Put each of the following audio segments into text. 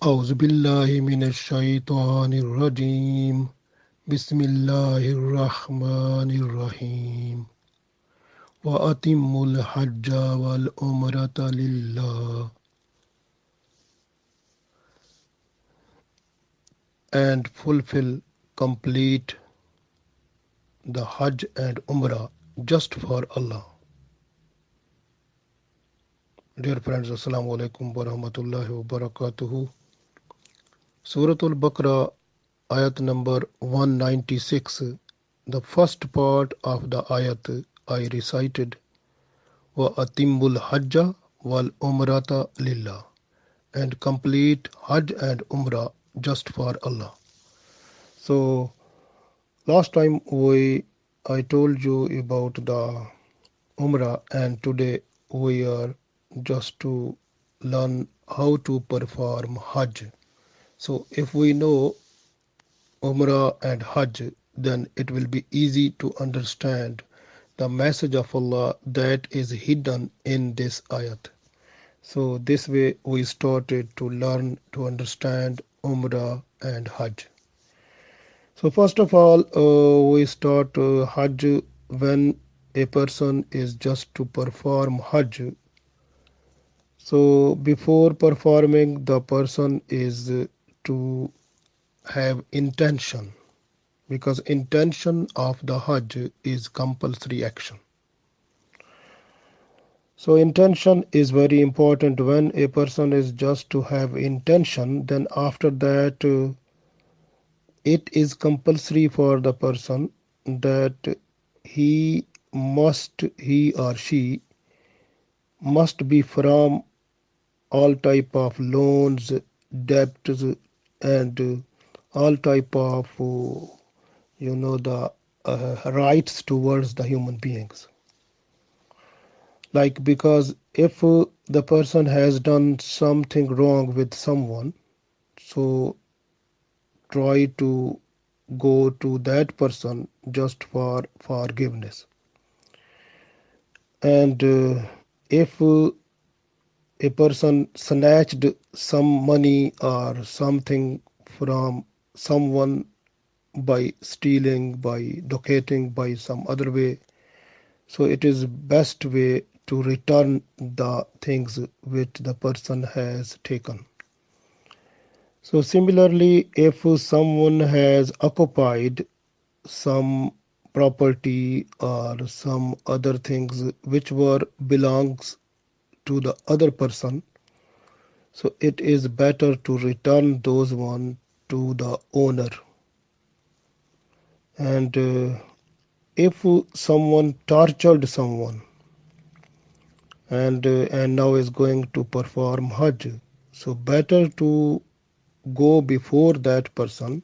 أعوذ بالله من الشيطان الرجيم بسم الله الرحمن الرحيم وأتموا الحج والعمرة لله and fulfill complete the Hajj and Umrah just for Allah. Dear friends, Assalamu alaikum wa rahmatullahi wa barakatuhu. Surah Al-Baqarah, ayat number 196. The first part of the ayat I recited wa atimbul hajja wal umrata lillah and complete hajj and umrah just for Allah. So last time I told you about the umrah, and today we are just to learn how to perform hajj. So if we know umrah and hajj, then it will be easy to understand the message of Allah that is hidden in this ayat. So this way we started to learn to understand Umrah and Hajj. So first of all, we start Hajj when a person is just to perform Hajj. So before performing, the person is to have intention, because intention of the Hajj is compulsory action. So intention is very important. When a person is just to have intention, then after that it is compulsory for the person that he or she must be from all type of loans, debts, and all type of the rights towards the human beings. Like, because if the person has done something wrong with someone, so try to go to that person just for forgiveness. And if a person snatched some money or something from someone by stealing, by docketing, by some other way, so it is best way to return the things which the person has taken. So similarly, if someone has occupied some property or some other things which were belongs to the other person, so it is better to return those one to the owner. And if someone tortured someone and now is going to perform hajj, so better to go before that person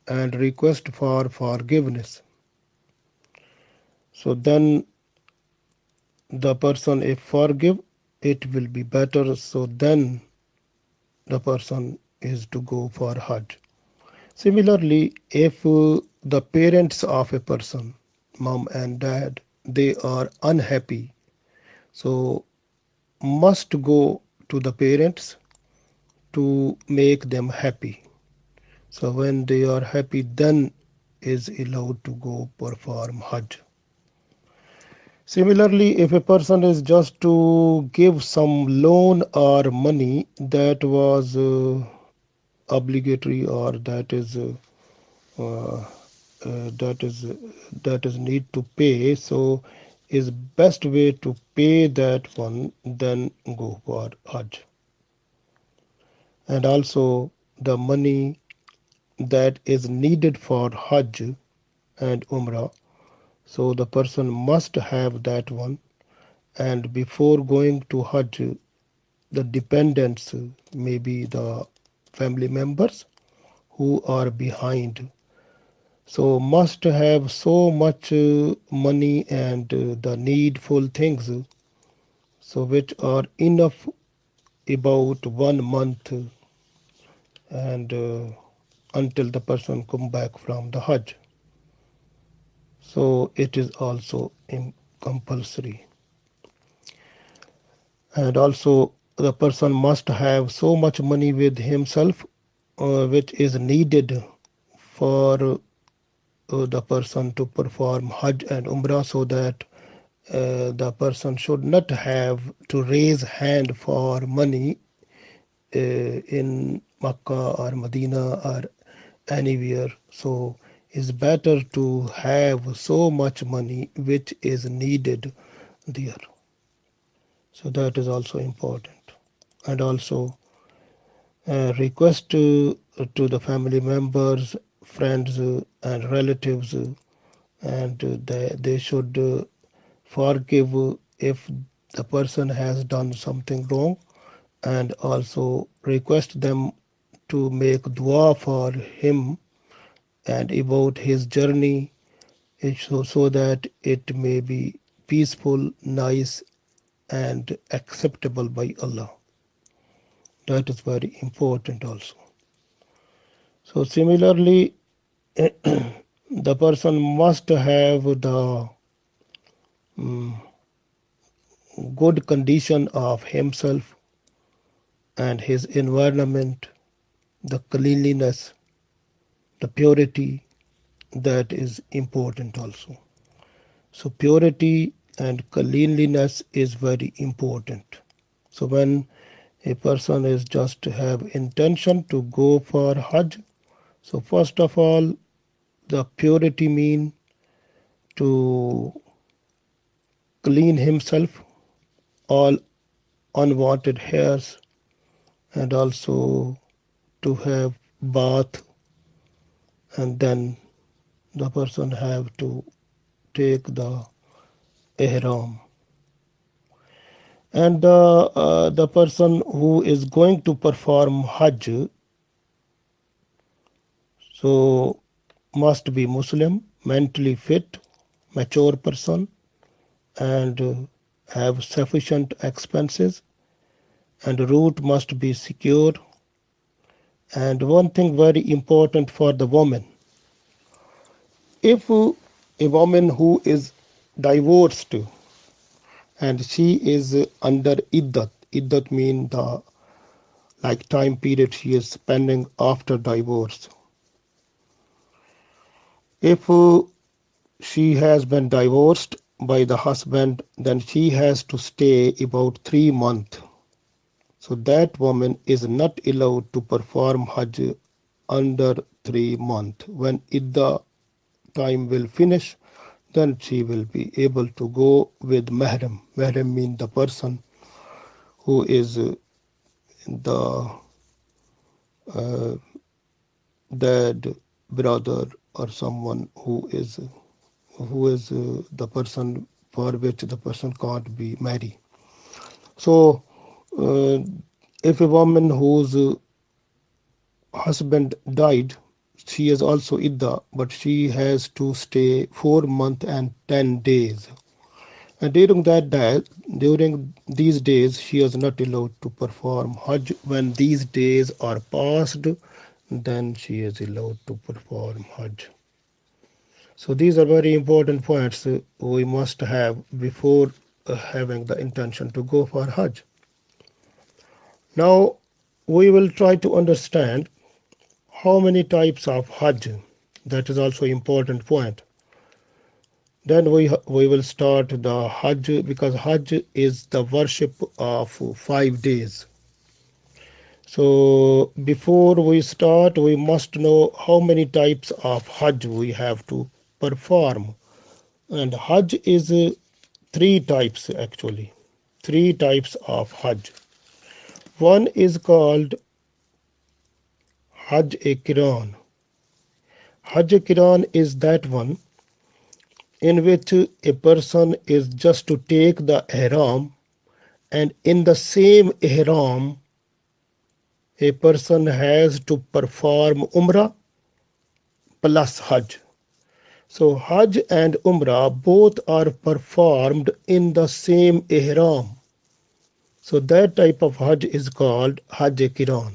and request for forgiveness. So then the person, if forgive, it will be better. So then the person is to go for hajj. Similarly, if the parents of a person, mom and dad, they are unhappy, so must go to the parents to make them happy. So when they are happy, then is allowed to go perform hajj. Similarly, if a person is just to give some loan or money that was obligatory, or uh, that is that is need to pay, so is best way to pay that one, then go for hajj. And also the money that is needed for hajj and umrah, so the person must have that one. And before going to hajj, the dependents, maybe the family members who are behind, so must have so much money and the needful things, so which are enough about 1 month, and until the person come back from the hajj, so it is also compulsory. And also the person must have so much money with himself which is needed for the person to perform Hajj and Umrah, so that the person should not have to raise hand for money in Makkah or Medina or anywhere. So it's better to have so much money which is needed there. So that is also important. And also request to the family members, friends, and relatives, and they should forgive if the person has done something wrong, and also request them to make dua for him and about his journey, so that it may be peaceful, nice, and acceptable by Allah. That is very important also. So similarly, the person must have the good condition of himself and his environment, the cleanliness, the purity, that is important also. So purity and cleanliness is very important. So when a person is just to have intention to go for Hajj, so first of all, the purity mean to clean himself, all unwanted hairs, and also to have bath, and then the person have to take the ihram. And the person who is going to perform Hajj, so must be Muslim, mentally fit, mature person, and have sufficient expenses, and route must be secure. And one thing very important for the woman, if a woman who is divorced and she is under iddat, iddat means the like time period she is spending after divorce. If she has been divorced by the husband, then she has to stay about 3 months. So that woman is not allowed to perform Hajj under 3 months. When idda time will finish, then she will be able to go with mahram. Mahram means the person who is the dad, brother, or someone who is the person for which the person can't be married. So uh, if a woman whose husband died, she is also idda, but she has to stay 4 months and 10 days. And during these days, she is not allowed to perform Hajj. When these days are passed, then she is allowed to perform Hajj. So these are very important points we must have before having the intention to go for Hajj. Now we will try to understand how many types of Hajj. That is also important point. Then we will start the Hajj, because Hajj is the worship of 5 days. So before we start, we must know how many types of Hajj we have to perform. And Hajj is three types actually. Three types of Hajj. One is called Hajj-e-Qiran. Hajj-e-Qiran is that one in which a person is just to take the ihram, and in the same ihram a person has to perform umrah plus Hajj. So Hajj and umrah both are performed in the same ihram. So that type of Hajj is called Hajj-e-Qiran.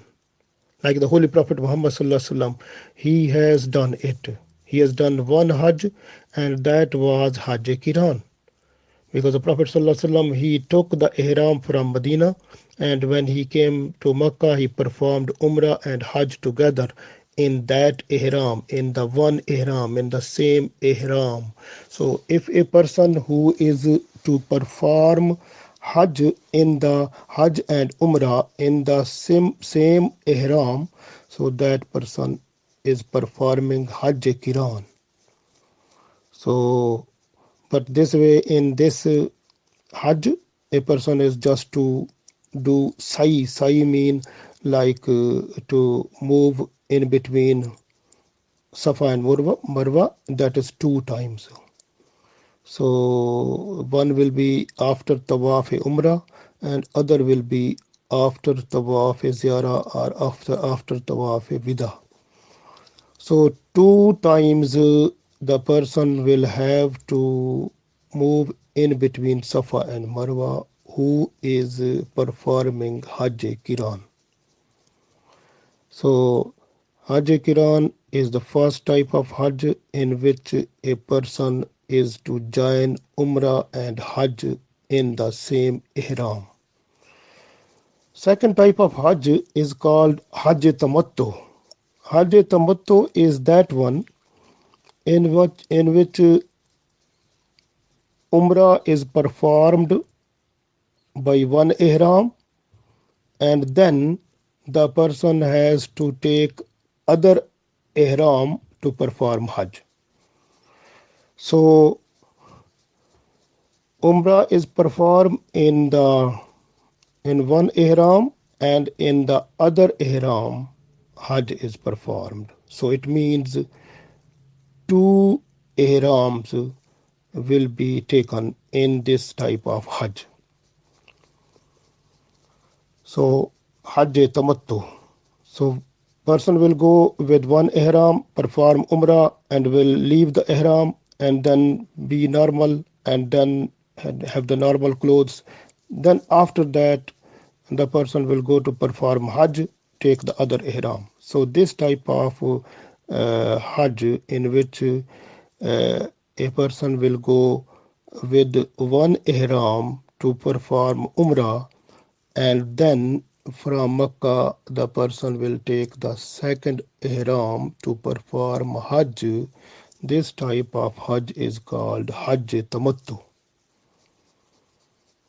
Like the Holy Prophet Muhammad Sallallahu Alaihi Wasallam, he has done it. He has done one Hajj, and that was Hajj-e-Qiran. Because the Prophet ﷺ, he took the ihram from Medina And when he came to Makkah, he performed Umrah and Hajj together in that ihram, in the one ihram, in the same ihram. So if a person who is to perform Hajj in the Hajj and Umrah in the same ihram, so that person is performing Hajj Kiran. So, but this way in this Hajj, a person is just to do sa'i. Sa'i mean like to move in between Safa and Marwa, that is 2 times. So one will be after Tawaf Umrah and other will be after Tawaf Ziyarah or after Tawaf Wida. So 2 times the person will have to move in between Safa and Marwa who is performing Hajj Kiran. So Hajj Kiran is the first type of Hajj in which a person is to join Umrah and Hajj in the same ihram. Second type of Hajj is called Hajj Tamattu. Hajj Tamattu is that one in which Umrah is performed by one ihram and then the person has to take other ihram to perform Hajj. So Umrah is performed in one ihram and in the other ihram Hajj is performed. So it means 2 ihrams will be taken in this type of Hajj. So Hajj Tamattu. So person will go with one ihram, perform Umrah and will leave the ihram and then be normal and then have the normal clothes. Then after that the person will go to perform Hajj, take the other ihram. So this type of Hajj in which a person will go with one ihram to perform Umrah and then from Makkah the person will take the second ihram to perform Hajj. This type of Hajj is called Hajj Tamattu.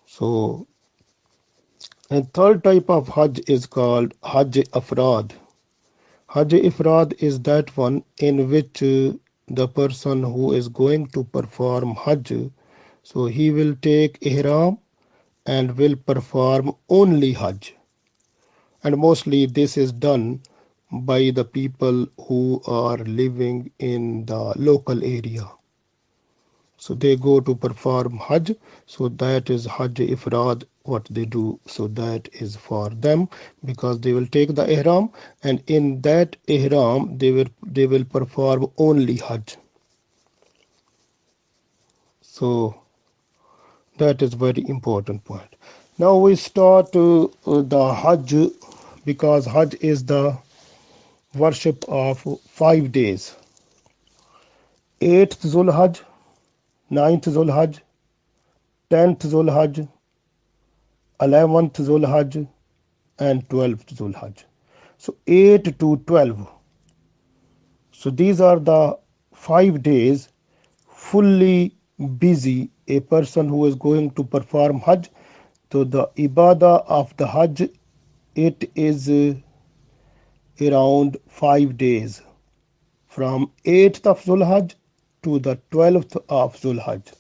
So, and third type of Hajj is called Hajj Afrad. Hajj Ifrad is that one in which the person who is going to perform Hajj, so he will take ihram and will perform only Hajj. And mostly this is done by the people who are living in the local area. So they go to perform Hajj, so that is Hajj Ifrad what they do. So that is for them because they will take the ihram and in that ihram they will perform only Hajj. So that is very important point. Now we start the Hajj because Hajj is the worship of 5 days. 8th Zulhajj, 9th Zulhajj, 10th Zulhajj, 11th Zulhajj, and 12th Zulhajj. So 8 to 12. So these are the 5 days fully busy. A person who is going to perform Hajj, so the ibadah of the Hajj, it is around 5 days from 8th of Zulhajj to the 12th of Zulhajj.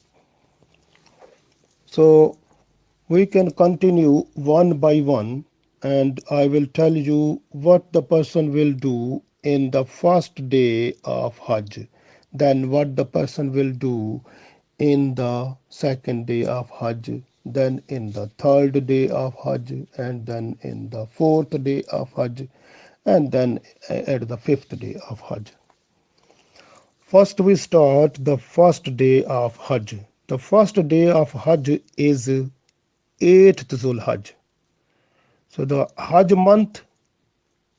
So we can continue one by one and I will tell you what the person will do in the first day of Hajj, then what the person will do in the second day of Hajj, then in the third day of Hajj, and then in the fourth day of Hajj, and then at the fifth day of Hajj. First we start the first day of Hajj. The first day of Hajj is 8th Zulhajj. So the Hajj month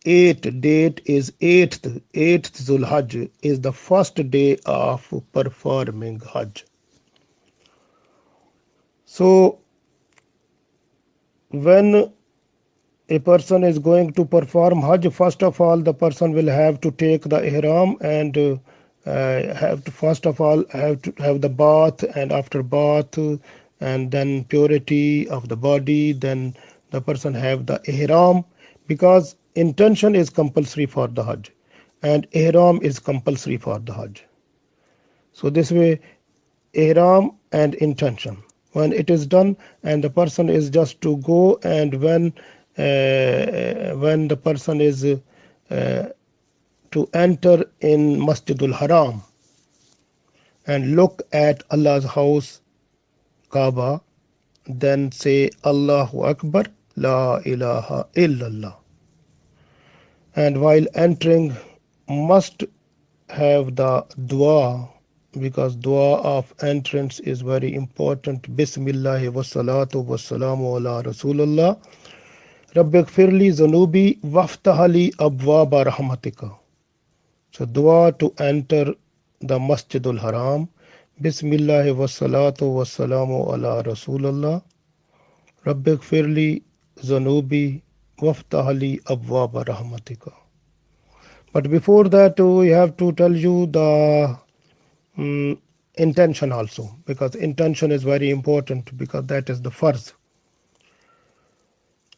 8 date is 8th Zulhajj is the first day of performing Hajj. So when a person is going to perform Hajj, first of all, the person will have to take the ihram and have to first of all have to have the bath, and after bath and then purity of the body, then the person have the ihram, because intention is compulsory for the Hajj and ihram is compulsory for the Hajj. So this way, ihram and intention, when it is done and the person is just to go, and when the person is to enter in Masjidul Haram and look at Allah's house Kaaba, then say Allahu Akbar, La ilaha illallah. And while entering, must have the dua, because dua of entrance is very important. Bismillah wa salatu wa salamu ala Rasulullah. Rabbik firli zanubi waftahali abwaba rahmatika. So dua to enter the Masjidul Haram. Bismillah wa salatu wa salamu ala Rasulullah. Rabbik firli zanubi waftahali abwaba rahmatika. But before that, we have to tell you the intention also, because intention is very important, because that is the farz.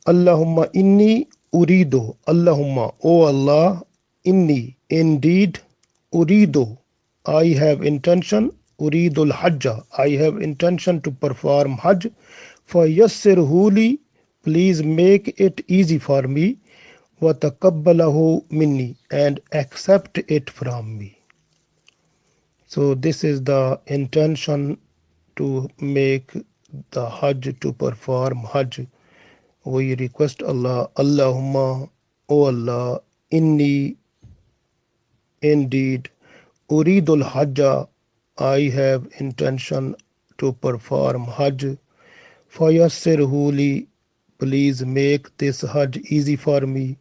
Allahumma inni uridu. Allahumma, O Allah, inni, indeed, uridu, I have intention, uridul hajja, I have intention to perform Hajj. For yassirhu li, please make it easy for me. Wa taqabbalahu minni, and accept it from me. So this is the intention to make the Hajj, to perform Hajj. We request Allah, Allahumma, O Allah, inni, indeed, uridul hajja, I have intention to perform Hajj. Fayassirhu li, please make this Hajj easy for me.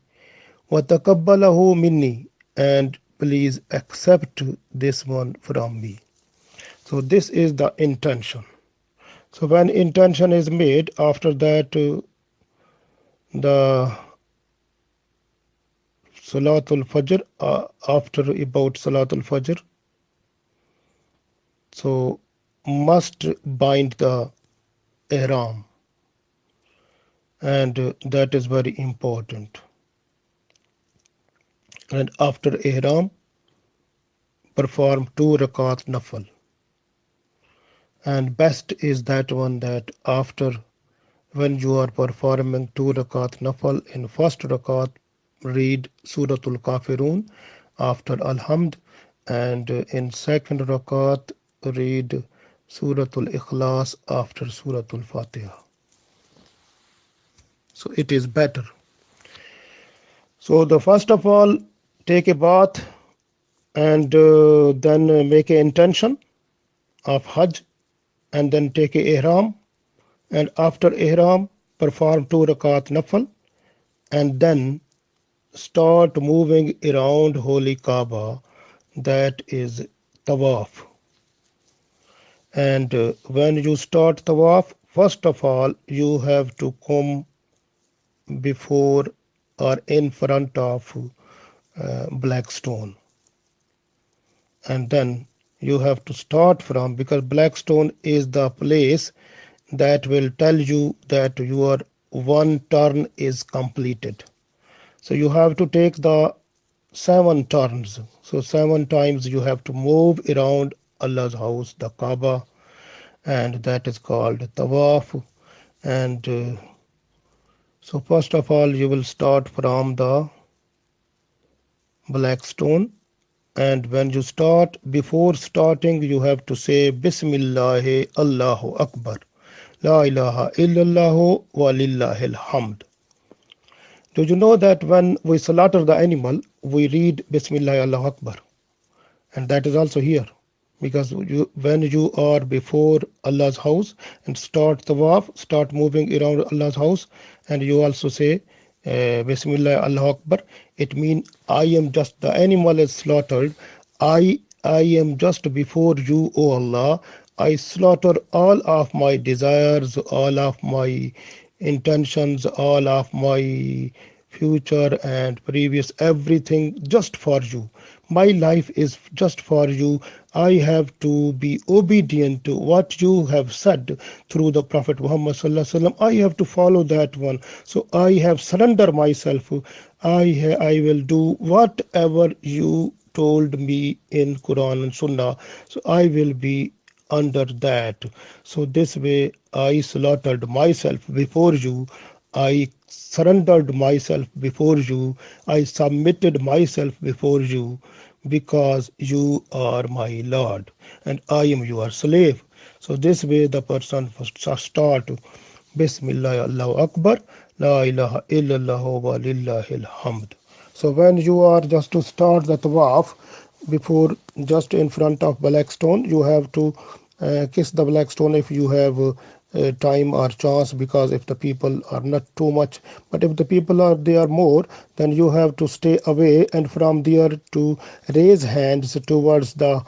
Wa taqabbalahu minni, and please accept this one from me. So this is the intention. So when intention is made, after that the Salatul Fajr, after about Salatul Fajr, so must bind the ihram, and that is very important. And after ihram, perform 2 rakat nafal. And best is that one, that after, when you are performing 2 rakat nafal, in first rakat read Suratul Kafirun after Alhamd, and in second rakat read Suratul Ikhlas after Suratul Fatiha. So it is better. So the first of all, take a bath, and then make an intention of Hajj, and then take a ihram, and after ihram perform 2 rakat nafal, and then start moving around Holy Kaaba, that is tawaf. And when you start tawaf, first of all you have to come before or in front of black stone, and then you have to start from, because black stone is the place that will tell you that your one turn is completed. So you have to take the 7 turns. So 7 times you have to move around Allah's house, the Kaaba, and that is called tawaf. And so first of all you will start from the black stone, and when you start, before starting you have to say Bismillah, Allahu Akbar, La ilaha illallah wa lillahil hamd. Do you know that when we slaughter the animal, we read Bismillah Allahu Akbar? And that is also here, because when you are before Allah's house and start tawaf, start moving around Allah's house, and you also say Bismillah Allahu Akbar, it means I am just, the animal is slaughtered, I am just before you, O Allah. I slaughter all of my desires, all of my intentions, all of my future and previous, everything just for you. My life is just for you. I have to be obedient to what you have said through the Prophet Muhammad Sallallahu Alaihi Wasallam. I have to follow that one. So I have surrendered myself. I will do whatever you told me in Quran and Sunnah. So I will be under that. So this way I slaughtered myself before you. I surrendered myself before you. I submitted myself before you because you are my Lord and I am your slave. So this way the person first start Bismillah Allahu Akbar La ilaha illallah wa lillahil hamd. So when you are just to start the tawaf, before just in front of black stone, you have to kiss the black stone if you have time or chance, because if the people are not too much, but if the people are they are more, then you have to stay away and from there to raise hands towards the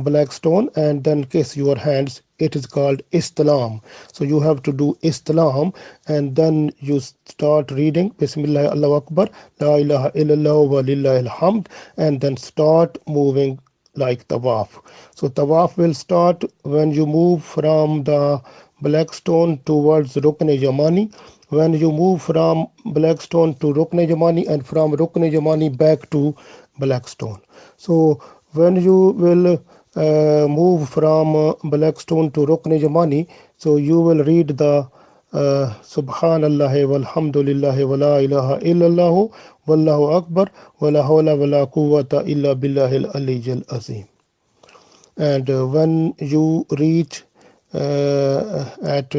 black stone and then kiss your hands. It is called Islam. So you have to do Islam and then you start reading Bismillah Allahu Akbar La ilaha illallah wa lillahil hamd and then start moving like tawaf. So tawaf will start when you move from the black stone towards Rukn Yamani. When you move from black stone to Rukn Yamani and from Rukn Yamani back to black stone. So when you will move from Blackstone to Rukn Yamani, so you will read the Subhanallah walhamdulillah wa la ilaha illallah wallahu akbar wa la hawla wa la quwwata illa billahil aliyyil azim. And when you reach at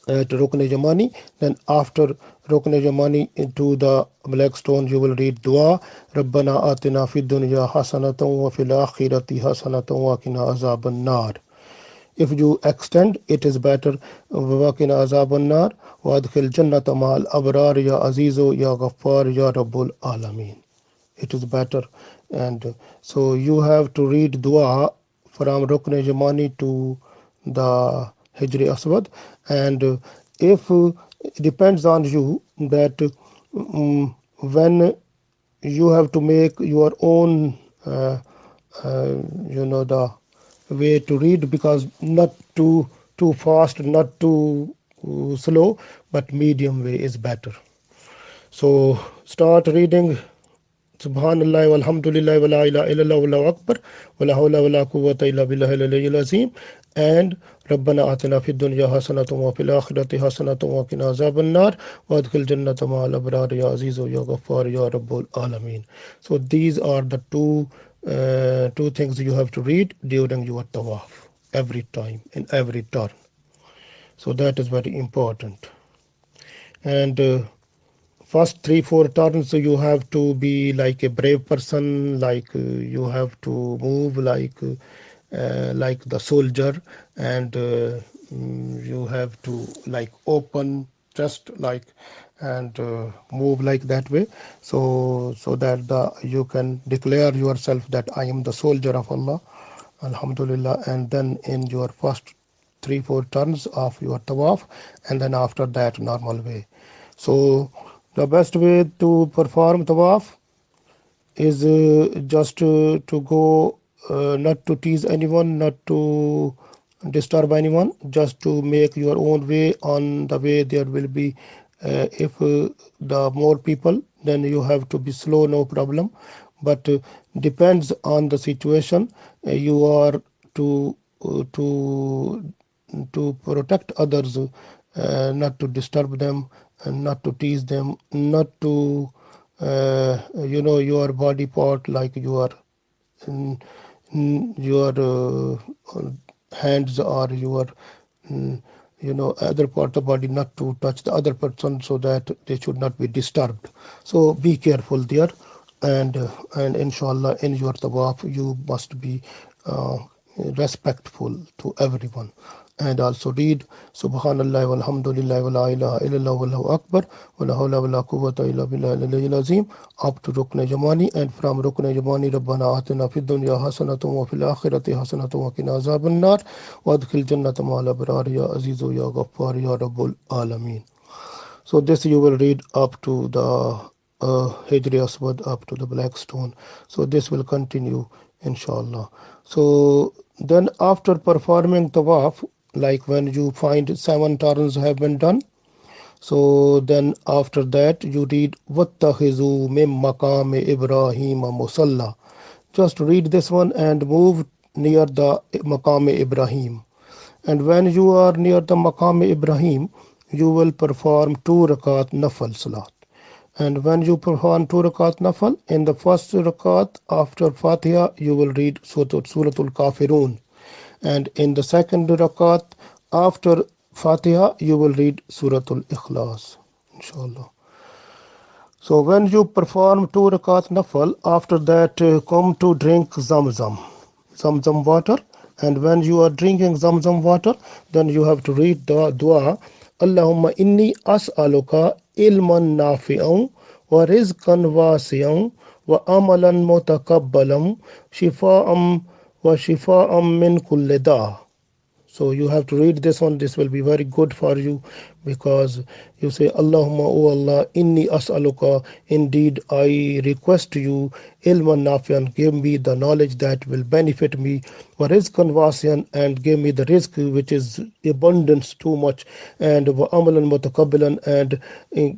Rukn Yamani, then after Rukn Yamani into the black stone you will read dua Rabbana atina fid dunya hasanatan wa fil akhirati hasanatan wa qina azaban nar. If you extend, it is better wa qina azaban nar wa adkhil jannata ma'al abrar ya azizu ya ghaffar ya rabbul alamin. It is better. And so you have to read dua from Rukn Yamani to the Hijri Aswad, and if it depends on you that when you have to make your own the way to read, because not too fast, not too slow, but medium way is better. So start reading Subhanallah walhamdulillah wa la ilaha illallah wallahu akbar wa la hawla wa la quwwata illa billahil aliyyil azim and Rabbana atina fid dunya hasanatan wa fil akhirati hasanatan wa qina azaban nar wa adkhil jannata ma'al abrar ya azizu ya ghaffar ya rabbul alamin. So these are the two things you have to read during your tawaf every time in every turn. So that is very important. And first 3-4 turns you have to be like a brave person, like you have to move like the soldier, and you have to like open just like and move like that way, so that you can declare yourself that I am the soldier of Allah, alhamdulillah. And then in your first 3-4 turns of your tawaf, and then after that normal way. So the best way to perform tawaf is just to go, not to tease anyone, not to disturb anyone, just to make your own way. On the way there will be if the more people, then you have to be slow, no problem, but depends on the situation. You are to protect others, not to disturb them and not to tease them, not to your body part, like your hands or your other part of the body, not to touch the other person, so that they should not be disturbed. So be careful there, and inshallah in your tawaf you must be respectful to everyone. and also read Subhanallah walhamdulillah wa la ilaha illallah wallahu akbar wa la hawla wa la quwwata illa billahi al-aliyyil azim up to Rukn Yamani, and from Rukn Yamani Rabbana atina fid dunya hasanatan wa fil akhirati hasanatan wa qina azaban nar wa adkhil jannata ma'al abrar ya azizu ya ghaffar ya rabbul alamin. So this you will read up to the Hijri Aswad, up to the black stone. So this will continue inshallah. So then after performing tawaf, like when you find 7 turns have been done, so then after that you read Wattakhizu mim maqam Ibrahim musalla. Just read this one and move near the maqam Ibrahim. And when you are near the maqam Ibrahim, you will perform 2 rakat nafal salat. And when you perform 2 rakat nafal, in the first rakat after Fatiha, you will read Suratul Kafirun. And in the second rakat after Fatiha, you will read Suratul Ikhlas, inshallah. So when you perform 2 rakat nafal, after that come to drink Zamzam water. And when you are drinking Zamzam water, then you have to read the dua, Allahumma inni as'aluka ilman nafi'an wa rizqan wasi'an wa amalan mutakabbalan shifa'an min kulli da'. So you have to read this one. This will be very good for you, because you say, Allahumma, O Allah, inni as'aluka, indeed I request you, ilman nafian, give me the knowledge that will benefit me, wa rizqan wasian, and give me the rizq which is abundance too much, and wa amalan mutakabbilan, and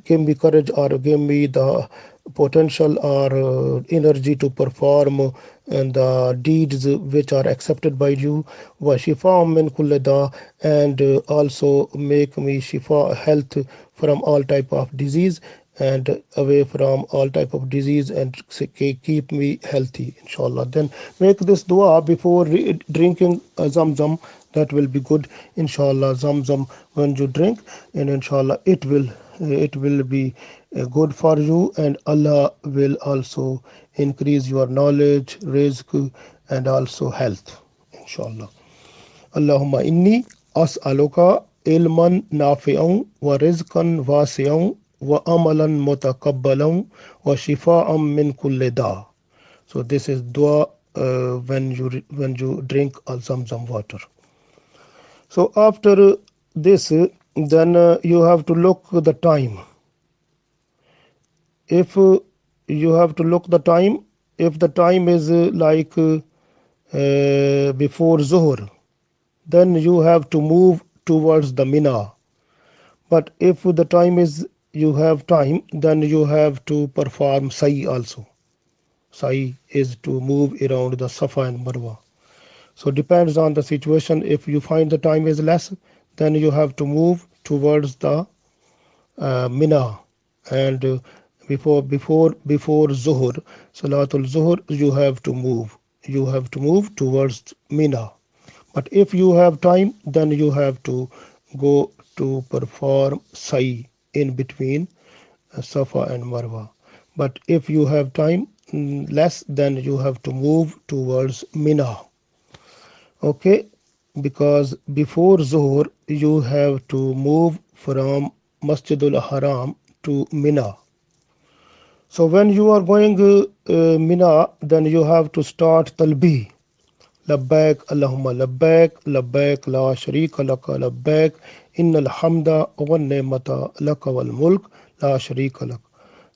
give me courage, or give me the potential or energy to perform and the deeds which are accepted by you, wa shifa min kulli da, and also make me shifa, health from all type of disease, and away from all type of disease, and keep me healthy, inshallah. Then make this dua before drinking Zamzam. That will be good, inshallah. Zamzam when you drink, and inshallah it will be good for you, and Allah will also increase your knowledge, rizq, and also health, inshallah. Allahumma inni as'aluka ilman nafi'an wa rizqan wasi'an wa amalan mutakabbalan wa shifa'an min kulli da'. So this is dua when you drink Zamzam water. So after this, then you have to look the time. If you have to look the time, if the time is like before Zuhr, then you have to move towards the Mina. But if the time is, you have time, then you have to perform Sa'i also. Sa'i is to move around the Safa and Marwa. So depends on the situation. If you find the time is less, then you have to move towards the Mina. And before Zuhr, Salatul Zuhr, you have to move towards Mina. But if you have time, then you have to go to perform Sa'i in between Safa and Marwa. But if you have time less, then you have to move towards Mina. Okay, because before Zuhr you have to move from Masjidul Haram to Mina. So when you are going Mina, then you have to start Talbih. Labbaik Allahumma labbaik, labbaik la sharika laka labbaik, innal hamda wa ni'mata laka wal mulk la sharika lak.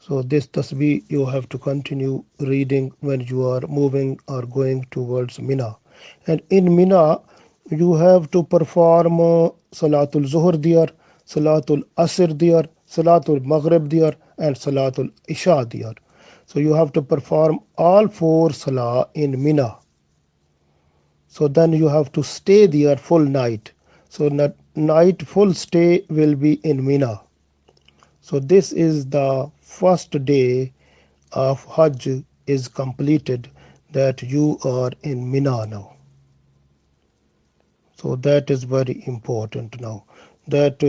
So this tasbih you have to continue reading when you are moving or going towards Mina. And in Mina, you have to perform Salatul Zuhr there, Salatul Asr there, Salatul Maghrib there, and Salatul Isha there. So you have to perform all 4 Salah in Mina. So then you have to stay there full night. So night full stay will be in Mina. So this is the first day of Hajj is completed, that you are in Mina now. So that is very important now. That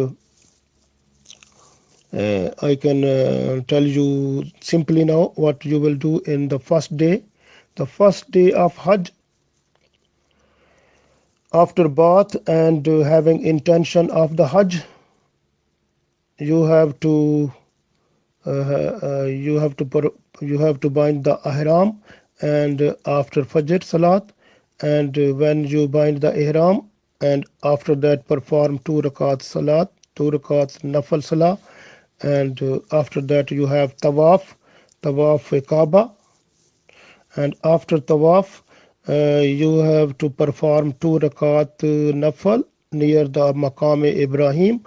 I can tell you simply now what you will do in the first day. The first day of Hajj, After bath and having intention of the Hajj, you have to you have to you have to bind the ihram, and after Fajr Salat, and when you bind the ihram, and after that perform 2 rakat Salat, 2 rakat Nafal Salah, and after that you have Tawaf Kaaba, and after Tawaf you have to perform 2 rakat Nafal near the Maqam Ibrahim,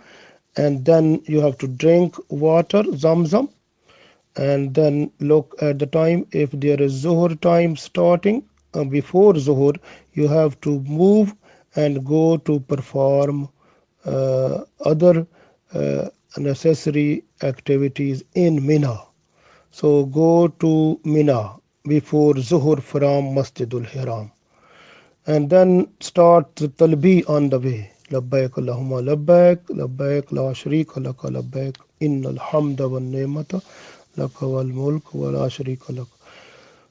and then you have to drink water Zamzam, and then look at the time. If there is Zuhur time starting before Zuhur, you have to move and go to perform other necessary activities in Mina. So go to Mina before Zuhur from Masjidul Haram, and then start the talbi on the way. Labbaik Allahumma labbaik, labbaik la sharika laka labbaik, innal hamda wan ni'mata laka wal mulk wa la sharika lak.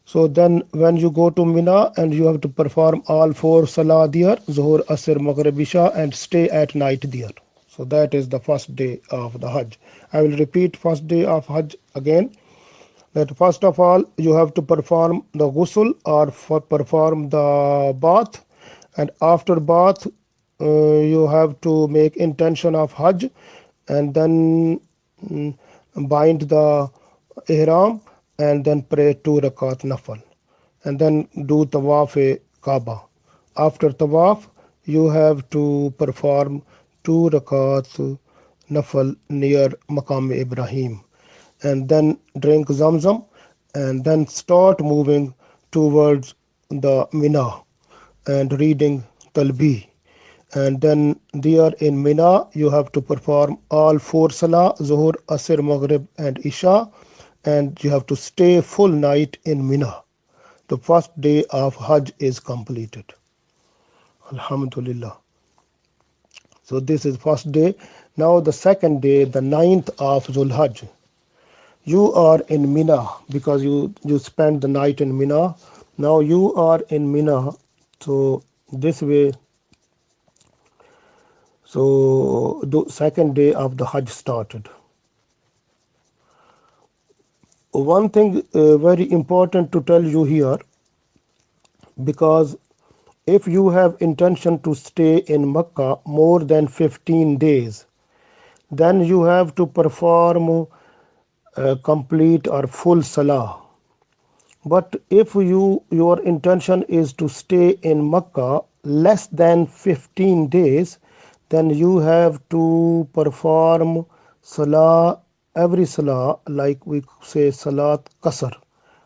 So then when you go to Mina, and you have to perform all 4 salah there, Zuhur, Asr, Maghrib, Isha, and stay at night there. So that is the first day of the Hajj. I will repeat first day of Hajj again. That first of all you have to perform the ghusl, or perform the bath, and after bath you have to make intention of Hajj, and then bind the ihram, and then pray 2 rakat nafal, and then do tawaf Kaaba. After tawaf you have to perform 2 rakat nafal near Maqam Ibrahim, and then drink Zamzam, and then start moving towards the Mina and reading Talbi. And then there in Mina you have to perform all 4 salah, Zuhur, Asr, Maghrib, and Isha, and you have to stay full night in Mina. The first day of Hajj is completed. Alhamdulillah. So this is first day. Now the second day, the 9th of Zulhajj. You are in Mina because you spend the night in Mina. Now you are in Mina. So this way, so the second day of the Hajj started. One thing very important to tell you here, because if you have intention to stay in Mecca more than 15 days, then you have to perform complete or full salah. But if your intention is to stay in Mecca less than 15 days, then you have to perform salah, every salah, like we say salat qasr.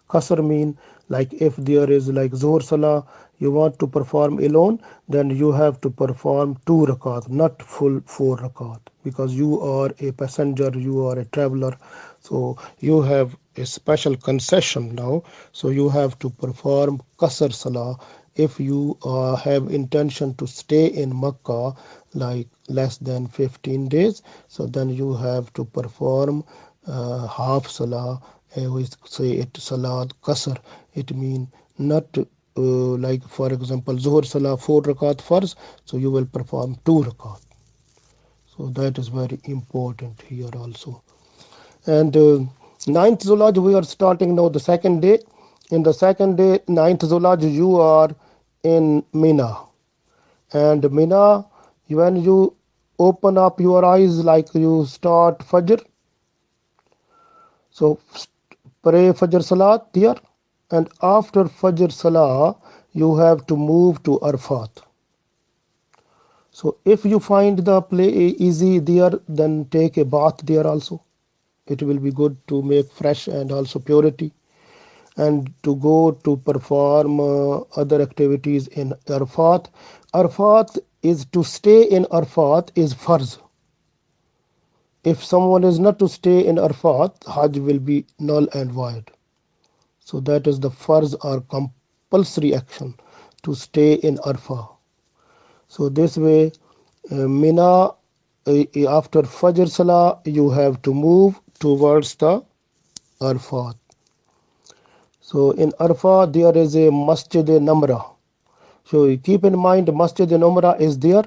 Qasr mean, like if there is like Zuhr salah you want to perform alone, then you have to perform 2 rakat, not full 4 rakat, because you are a passenger, you are a traveler. So you have a special concession now. So you have to perform Qasr salah if you have intention to stay in Makkah like less than 15 days. So then you have to perform half salah. We say it salat Qasr. It means not like for example Zuhr salah 4 rakat farz, so you will perform 2 rakat. So that is very important here also. And 9th Zulhajj we are starting now the second day. In the second day, 9th Zulhajj, you are in Mina. And Mina, when you open up your eyes, like you start Fajr, so pray Fajr Salat there, and after Fajr Salah you have to move to Arfat. So if you find the play easy there, then take a bath there also. It will be good to make fresh and also purity, and to go to perform other activities in Arfat. Arfat is to stay in Arfat is farz. If someone is not to stay in Arfat, Hajj will be null and void. So that is the farz or compulsory action to stay in Arfat. So this way, Mina, after Fajr Salah, you have to move towards the Arfat. So in Arfat there is a Masjid Namra. So keep in mind, Masjid Numra is there.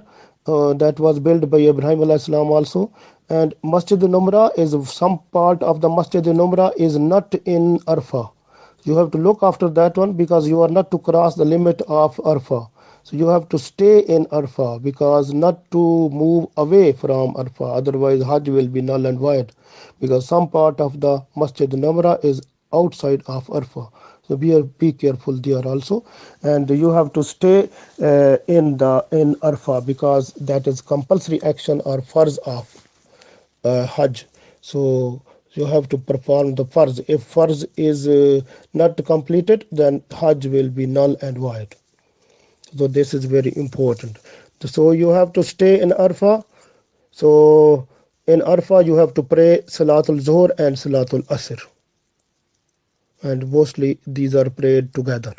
That was built by Ibrahim alayhi salam also. And Masjid Numra is some part of the Masjid Numra is not in Arfa. You have to look after that one because you are not to cross the limit of Arfa. So you have to stay in Arfa because not to move away from Arfa. Otherwise, Hajj will be null and void because some part of the Masjid Namra is outside of Arfa. So be careful there also, and you have to stay in Arfa because that is compulsory action or farz of Hajj. So you have to perform the farz. If farz is not completed, then Hajj will be null and void. So this is very important. So you have to stay in Arfa. So in Arfa you have to pray Salatul Zuhr and Salatul Asr, and mostly these are prayed together,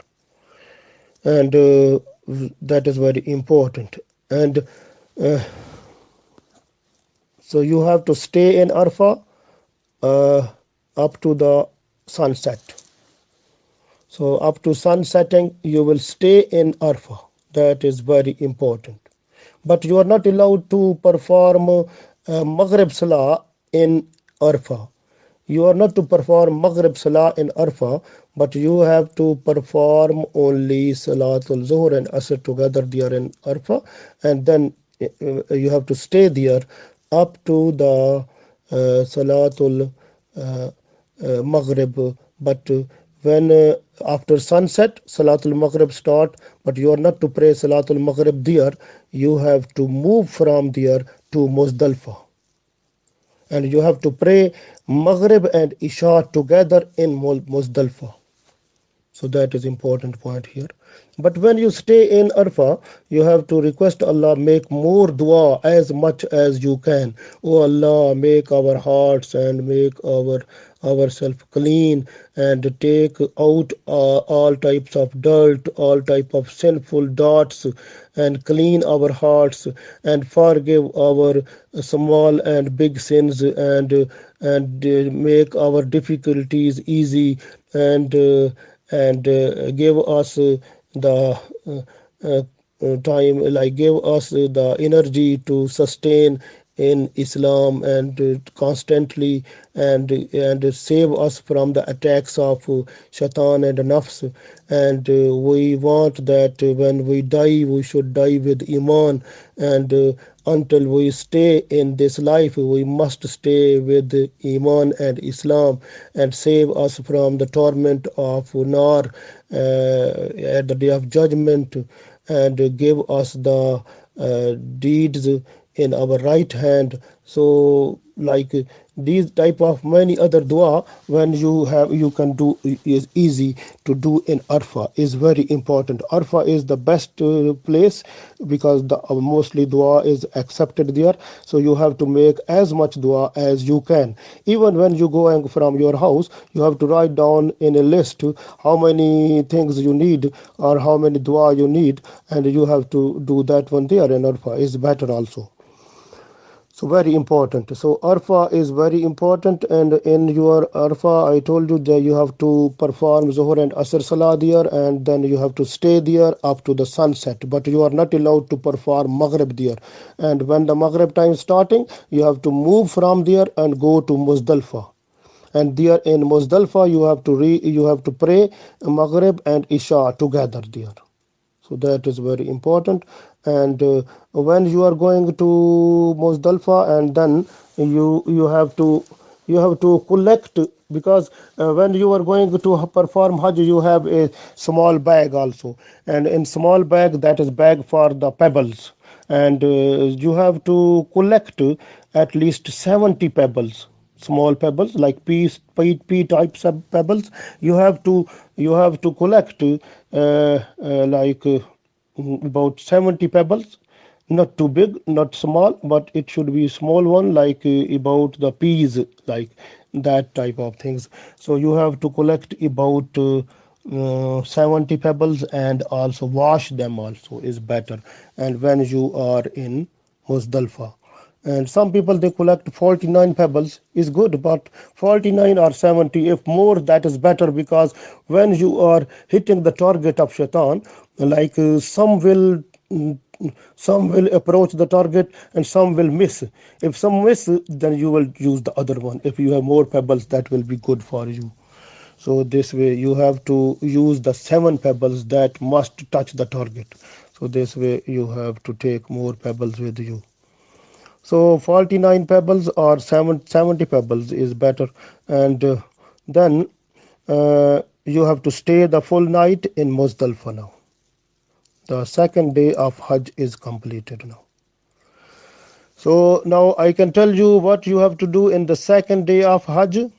and that is very important. And uh, so you have to stay in Arfa uh, up to the sunset. So up to sun setting, you will stay in Arfa. That is very important. But you are not allowed to perform Maghrib Salah in Arfa. You are not to perform Maghrib Salah in Arfa, but you have to perform only Salatul Zuhr and Asr together there in Arfa, and then you have to stay there up to the Salatul Maghrib. But when after sunset Salatul Maghrib start, but you are not to pray Salatul Maghrib there. You have to move from there to Muzdalfa, and you have to pray Maghrib and Isha together in Muzdalfa. So that is important point here. But when you stay in Arfa, you have to request Allah, make more dua as much as you can. Oh Allah, make our hearts and make ourselves clean, and take out all types of dirt, all type of sinful thoughts, and clean our hearts, and forgive our small and big sins, and make our difficulties easy, and give us the time, like give us the energy to sustain in Islam, and constantly, and save us from the attacks of shaitan and nafs. And we want that when we die, we should die with iman, and until we stay in this life, we must stay with iman and Islam, and save us from the torment of nar at the day of judgment, and give us the deeds in our right hand. So like these type of many other dua, when you can do, is easy to do in Arfa, is very important. Arfa is the best place because the mostly dua is accepted there. So you have to make as much dua as you can. Even when you going from your house, you have to write down in a list how many things you need or how many dua you need, and you have to do that one there in Arfa, is better also. So very important. So Arfa is very important, and in your Arfa, I told you that you have to perform Zuhr and Asr Salah there, and then you have to stay there up to the sunset. But you are not allowed to perform Maghrib there. And when the Maghrib time is starting, you have to move from there and go to Muzdalfa. And there in Muzdalfa, you have to pray Maghrib and Isha together there. So that is very important. And when you are going to Muzdalfa, and then you have to collect, because when you are going to perform Hajj, you have a small bag also, and in small bag, that is bag for the pebbles, and you have to collect at least 70 pebbles, small pebbles like pea types of pebbles. You have to collect like about 70 pebbles, not too big, not small, but it should be small one, like about the peas, like that type of things. So you have to collect about 70 pebbles, and also wash them also is better, and when you are in Muzdalfa. And some people, they collect 49 pebbles, is good, but 49 or 70, if more, that is better, because when you are hitting the target of shaitan, like some will approach the target and some will miss. If some miss, then you will use the other one. If you have more pebbles, that will be good for you. So this way you have to use the 7 pebbles that must touch the target. So this way you have to take more pebbles with you. So 49 pebbles or 70 pebbles is better. And then you have to stay the full night in Muzdalfa now. The second day of Hajj is completed now. So now I can tell you what you have to do in the second day of Hajj.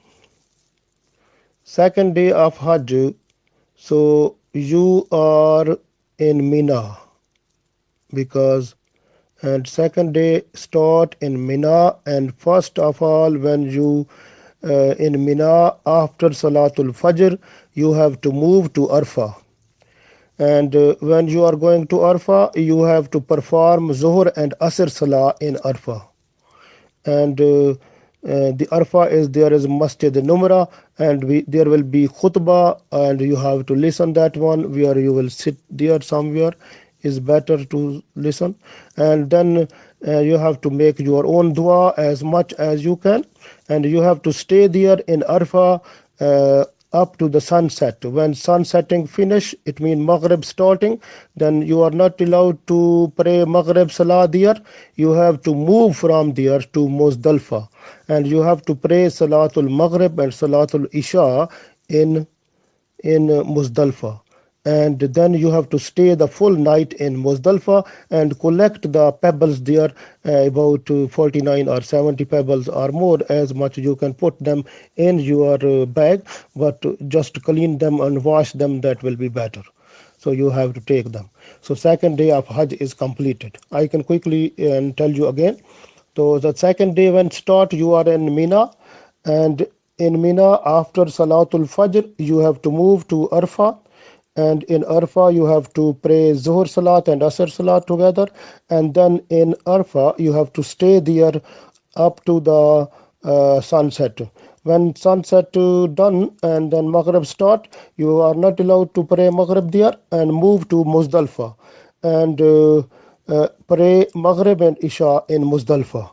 Second day of Hajj, so you are in Mina, because and second day start in Mina, and first of all when you in Mina after Salatul Fajr you have to move to Arfa, and when you are going to Arfa you have to perform Zuhr and Asr Salah in Arfa. And the Arfa is there is Masjid Numra, and there will be khutbah, and you have to listen that one where you will sit there somewhere is better to listen. And then you have to make your own dua as much as you can, and you have to stay there in Arfa up to the sunset. When sun setting finish, it means Maghrib starting, then you are not allowed to pray Maghrib Salah there. You have to move from there to Muzdalfa, and you have to pray Salatul Maghrib and Salatul Isha in Muzdalfa. And then you have to stay the full night in Muzdalfa and collect the pebbles there, about 49 or 70 pebbles or more, as much you can put them in your bag, but just clean them and wash them, that will be better. So you have to take them. So second day of Hajj is completed. I can quickly tell you again. So the second day when start, you are in Mina, and in Mina after Salatul Fajr you have to move to Arfa, and in Arfa you have to pray Zuhr Salat and Asr Salat together, and then in Arfa you have to stay there up to the sunset. When sunset done and then Maghrib start, you are not allowed to pray Maghrib there, and move to Muzdalfa and pray Maghrib and Isha in Muzdalfa,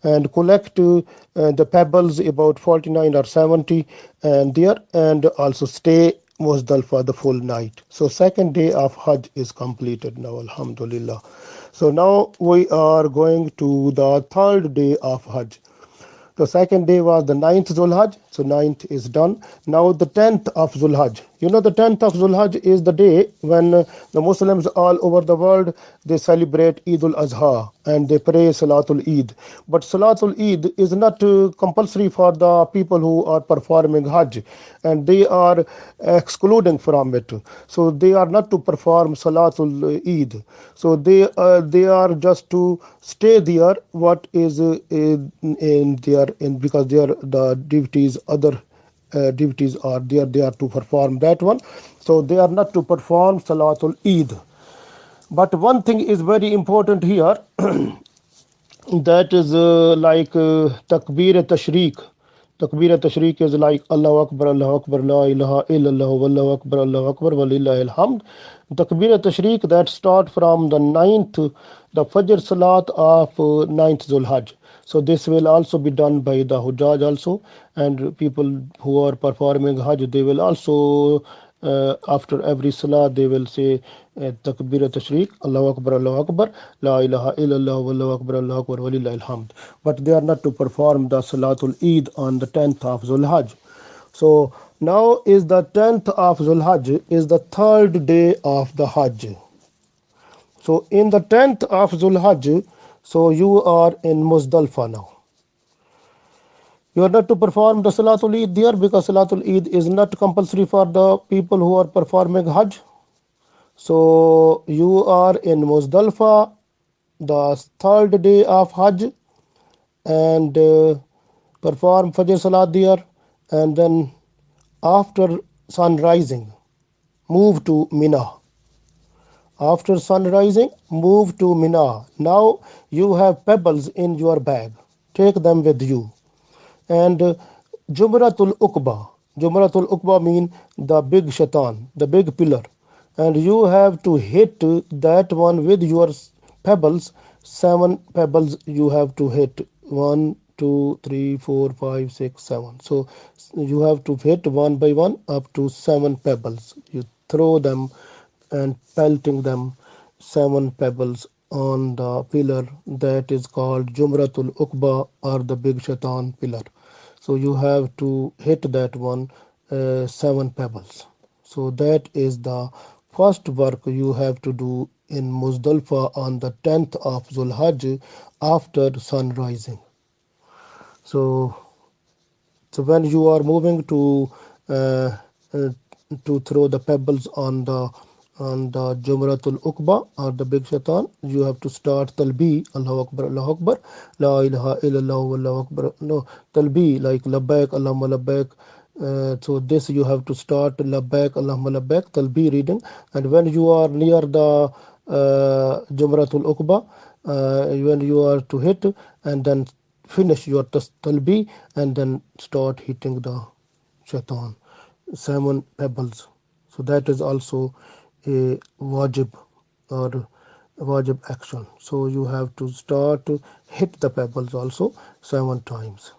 and collect the pebbles about 49 or 70 and there, and also stay Muzdalfa the full night. So second day of Hajj is completed now, Alhamdulillah. So now we are going to the third day of Hajj. The second day was the 9th Zulhajj, so 9th is done. Now the 10th of Zulhajj. You know the 10th of Zulhajj is the day when the Muslims all over the world, they celebrate Eid al-Azha and they pray Salatul Eid. But Salatul Eid is not compulsory for the people who are performing Hajj, and they are excluding from it. So they are not to perform Salatul Eid. So they are just to stay there. What is in their in because their the duties other duties are there. They are to perform that one. So they are not to perform Salatul Eid. But one thing is very important here. That is like Takbir Tashriq. Takbir Tashriq is like Allahu Akbar, La ilaha illallah, Wallahu Akbar, Walillahi alhamd. Takbir Tashriq that start from the 9th, the Fajr Salat of 9th Zulhajj. So this will also be done by the Hujjaj also, and people who are performing Hajj, they will also after every salah they will say takbir tashriq, Allahu Akbar, La ilaha illallah, Wallahu Akbar, Walillahi alhamd. But they are not to perform the Salatul Eid on the 10th of Zulhajj. So now is the 10th of Zulhajj is the third day of the Hajj. So in the 10th of Zulhajj, so you are in Muzdalfa now. You are not to perform the Salatul Eid there, because Salatul Eid is not compulsory for the people who are performing Hajj. So you are in Muzdalfa, the third day of Hajj, and perform Fajr Salat there, and then after sun rising, move to Mina. After sun rising, move to Mina. Now you have pebbles in your bag. Take them with you. And Jumratul Uqba. Jumratul Uqba mean the big shaitan, the big pillar. and you have to hit that one with your pebbles. 7 pebbles you have to hit. 1 2 3 4 5 6 7. So you have to hit one by one up to 7 pebbles. You throw them and pelting them 7 pebbles on the pillar that is called Jumratul Uqba, or the big shaitan pillar. So you have to hit that one 7 pebbles. So that is the first work you have to do in Muzdalfa on the 10th of Zulhajj after sun rising. So when you are moving uh, uh, to throw the pebbles on the Jumratul Uqba, or the big shaitan, you have to start Talbi, Allahu Akbar, Allahu Akbar, La ilaha illallah, Allahu Akbar. No, Talbi, like Labbaik, Allahumma Labbaik. So this you have to start Labbaik, Allahumma Labbaik, Talbi reading. And when you are near the Jumratul Uqba, when you are to hit, and then finish your talbi, and then start hitting the shaitan 7 pebbles. So that is also a wajib, or wajib action. So you have to start to hit the pebbles also 7 times.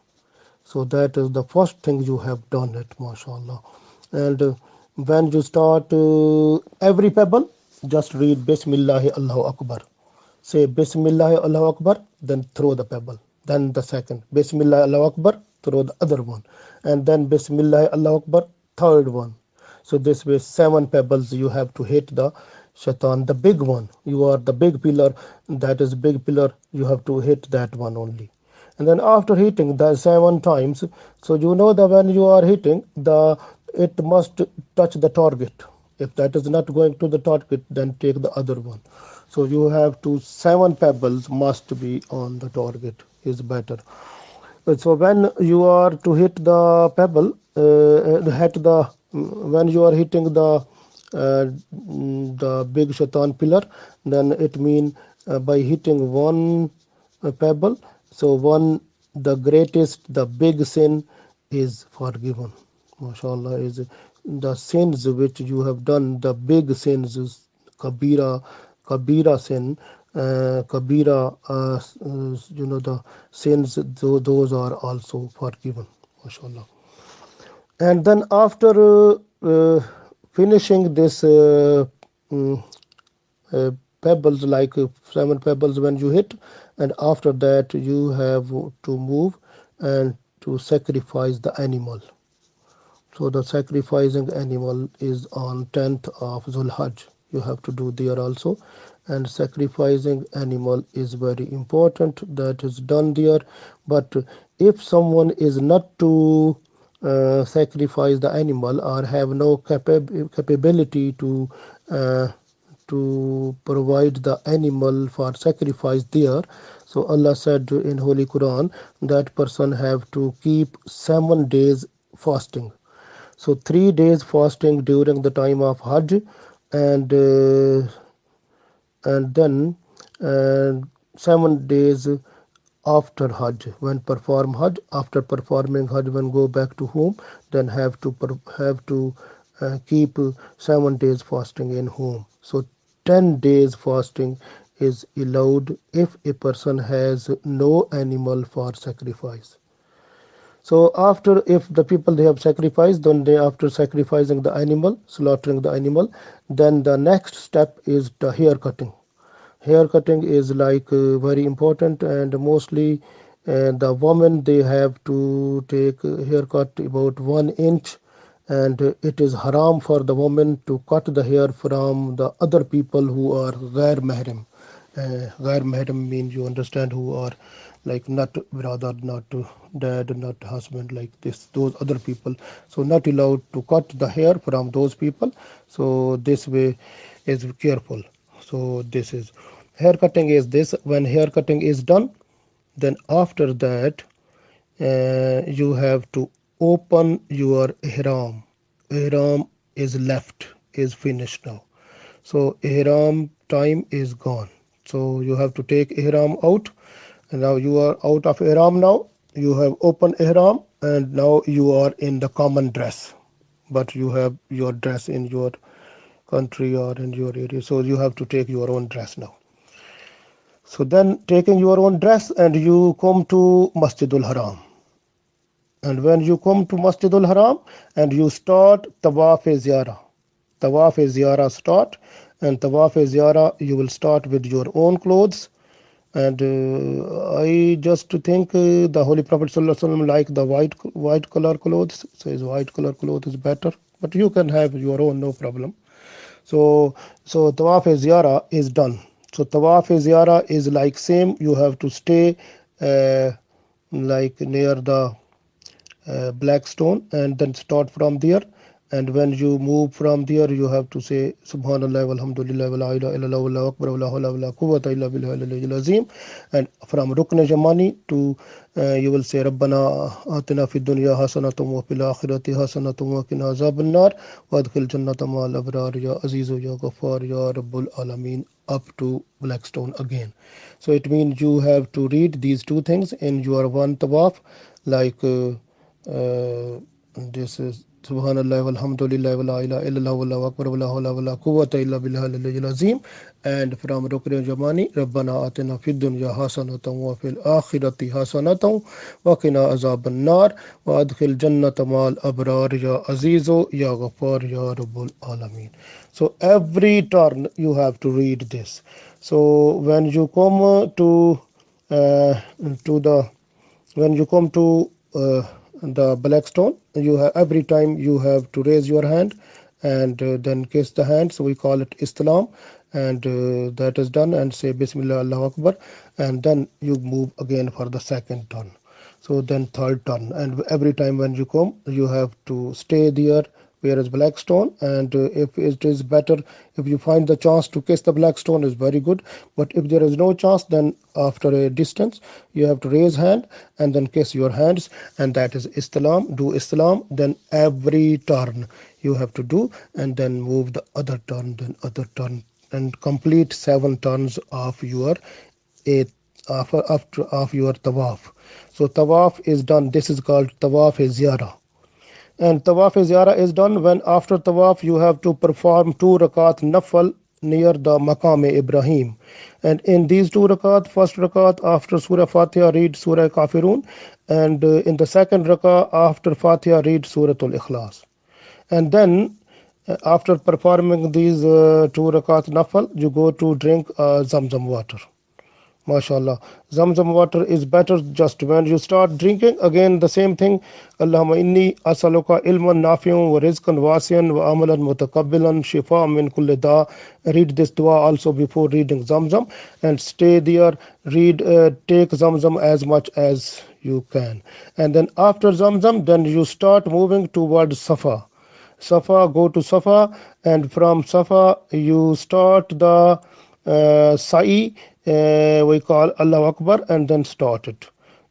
So that is the first thing you have done it, mashallah. And when you start every pebble, just read Bismillah Allahu Akbar. Say Bismillah Allahu Akbar, then throw the pebble. Then the second, Bismillah Allahu Akbar, throw the other one. And then Bismillah Allahu Akbar, third one. So this way 7 pebbles you have to hit the shaitan, the big one. You are the big pillar, that is big pillar, you have to hit that one only. And then after hitting the 7 times, so you know that when you are hitting the, it must touch the target. If that is not going to the target, then take the other one. So you have to, 7 pebbles must be on the target is better. So when you are to hit the pebble, hit the, when you are hitting the big shaitan pillar, then it mean by hitting one pebble, so one, the greatest, the big sin is forgiven. MashaAllah, is the sins which you have done, the big sins is kabira sin, kabira, the sins, those are also forgiven, mashallah. And then after finishing this mm, pebbles, like 7 pebbles when you hit, and after that you have to move and to sacrifice the animal. So the sacrificing animal is on 10th of Zulhajj. You have to do there also. And sacrificing animal is very important. That is done there. But if someone is not to sacrifice the animal, or have no capability uh, to provide the animal for sacrifice there, so Allah said in Holy Quran that person have to keep 7 days fasting. So 3 days fasting during the time of Hajj, and then uh, 7 days after Hajj. When perform Hajj, after performing Hajj, when go back to home, then have to keep 7 days fasting in home. So 10 days fasting is allowed if a person has no animal for sacrifice. So after, if the people they have sacrificed, then they, after sacrificing the animal, slaughtering the animal, then the next step is the hair cutting. Hair cutting is like very important, and mostly the women they have to take haircut about 1 inch, and it is haram for the woman to cut the hair from the other people who are ghair mahram. Ghair mahram means, you understand, who are like not brother, not dad, not husband, like this, those other people. So not allowed to cut the hair from those people. So this way is careful. So this is hair cutting is this. When hair cutting is done, then after that you have to open your ihram. Ihram is left, is finished now. So ihram time is gone. So you have to take ihram out. And now you are out of ihram now. You have open ihram, and now you are in the common dress. But you have your dress in your country or in your area. So you have to take your own dress now. So then taking your own dress and you come to Masjidul Haram. And when you come to Masjidul Haram and you start Tawaf-e-Ziyarah. Tawaf-e-Ziyarah start, and Tawaf-e-Ziyarah you will start with your own clothes. And I just think the Holy Prophet ﷺ like the white color clothes, says white color clothes is better, but you can have your own, no problem. So Tawaf-e-Ziyarah is done. So Tawaf-e-Ziyarah is like same, you have to stay like near the black stone and then start from there. And when you move from there you have to say Subhanallah walhamdulillah wa la ilaha illallah wallahu akbar wa la hawla wa la quwwata illa billahi al-aliyyil azim. And from Rukn Yamani to you will say Rabbana atina fid dunya hasanatan wa fil akhirati hasanatan wa qina azaban nar wa adkhil jannata ma'al abrar ya azizu ya ghaffar ya rabbul alamin, up to Blackstone again. So it means you have to read these two things in your one tawaf, like this is Subhanallah walhamdulillah wa la ilaha illallah wallahu akbar wa la hawla wa la quwwata illa billahi al-aliyyil azim. And from Rukn Yamani, Rabbana atina fid dunya hasanatan wa fil akhirati hasanatan wa qina azaban nar wa adkhil jannata ma'al abrar ya azizu ya ghaffar ya rabbul alamin. So every turn you have to read this. So when you come to the Blackstone, you have every time you have to raise your hand and then kiss the hand. So we call it Islam, and that is done, and say Bismillah Allahu Akbar, and then you move again for the second turn. So then third turn, and every time when you come you have to stay there where is Blackstone. And if it is better, if you find the chance to kiss the Blackstone is very good, but if there is no chance, then after a distance you have to raise hand and then kiss your hands, and that is Islam. Do Islam, then every turn you have to do, and then move the other turn, then other turn, and complete 7 turns of your of your tawaf. So tawaf is done. This is called Tawaf-e-Ziyarah. And Tawaf-e-Ziyarah is done when after Tawaf you have to perform 2 rakat Nafal near the Maqam-e-Ibrahim. And in these 2 rakat, first rakat after Surah Fatiha read Surah Kafirun, and in the second rakat after Fatiha read Surah Al-Ikhlas. And then after performing these 2 rakat Nafal, you go to drink Zamzam water. MashaAllah. Zamzam water is better just when you start drinking. Again, the same thing. Allahumma inni asaluka ilman nafi'un wa rizqan wasi'an wa amalan mutakabbilan shifa min kulli da. Read this dua also before reading Zamzam, and stay there. Read, take Zamzam as much as you can. And then after Zamzam, then you start moving towards Safa. Safa, go to Safa, and from Safa you start the Sa'i. We call Allahu Akbar and then start it.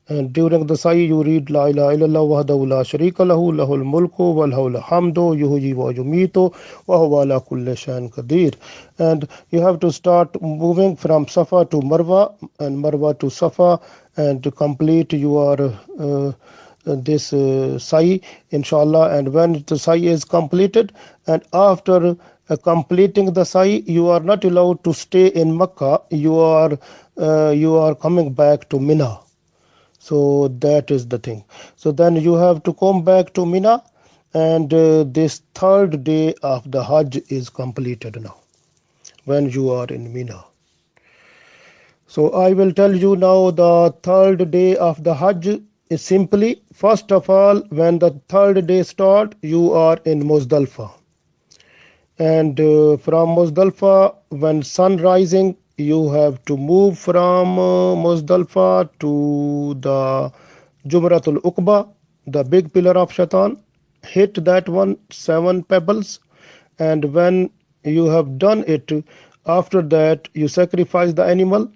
And during the Sa'i you read La ilaha illallah wahdahu la sharika lahu lahul mulku wal hawla hamdu yuhyi wa yumitu wa huwa ala kulli shay'in qadir. And you have to start moving from Safa to Marwa and Marwa to Safa, and to complete your this Sa'i, inshallah. And when the Sa'i is completed, and after completing the Sa'i, you are not allowed to stay in Makkah. You are coming back to Mina. So that is the thing. So then you have to come back to Mina, and this third day of the Hajj is completed now when you are in Mina. So I will tell you now the third day of the Hajj is simply, first of all, when the third day start, you are in Muzdalifah. And from Muzdalifah, when sun rising, you have to move from Muzdalifah to the Jumratul Uqba, the big pillar of Shaitan. Hit that one 7 pebbles, and when you have done it, after that you sacrifice the animal,